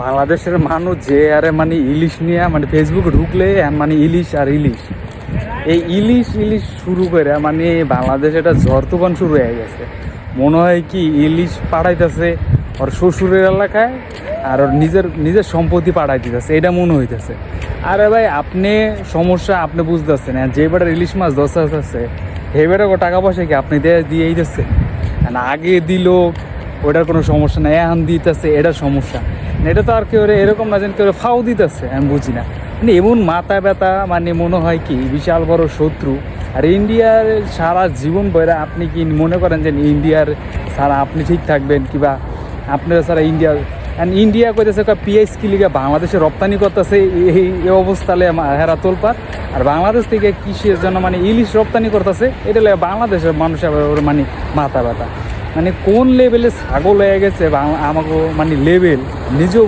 বাংলাদেশের মানুষ যে আরে মানে ইলিশ নিয়ে মানে ফেসবুকে ঢুকলে মানে ইলিশ আর ইলিশ, এই ইলিশ ইলিশ শুরু করে মানে বাংলাদেশে একটা ঝড় তুফান শুরু হয়ে গেছে। মনে হয় কি ইলিশ পাঠাইতেছে ওর শ্বশুরের এলাকায় আর ওর নিজের নিজের সম্পত্তি পাঠাই দিতেছে, এটা মনে হইতেছে। আরে ভাই আপনি সমস্যা আপনি বুঝতেছেন, যে বেটার ইলিশ মাছ দশ আছে হে বেটা টাকা পয়সা কি আপনি দিয়েই দিচ্ছেন, আগে দিল ওটার কোনো সমস্যা নেই, এখন দিতেছে এটা সমস্যা। এটা তো আর কেউ এরকম না যেন কেউ ফাও দিতেছে, আমি বুঝি না। মানে এমন মাথা ব্যথা, মানে মনে হয় কি বিশাল বড় শত্রু। আর ইন্ডিয়ার সারা জীবন বইরা আপনি কি মনে করেন যে ইন্ডিয়ার সারা আপনি ঠিক থাকবেন কিবা আপনারা সারা ইন্ডিয়ার ইন্ডিয়া কইতেছে পিএইচ কি লিগে বাংলাদেশে রপ্তানি করতেছে, এই অবস্থালে হেরা তোলপার। আর বাংলাদেশ থেকে কৃষির জন্য মানে ইলিশ রপ্তানি করতেছে, এটা লেগে বাংলাদেশের মানুষের মানে মাথা ব্যথা। মানে কোন লেভেলে ছাগল হয়ে গেছে আমাকে মানে লেভেল নিজেও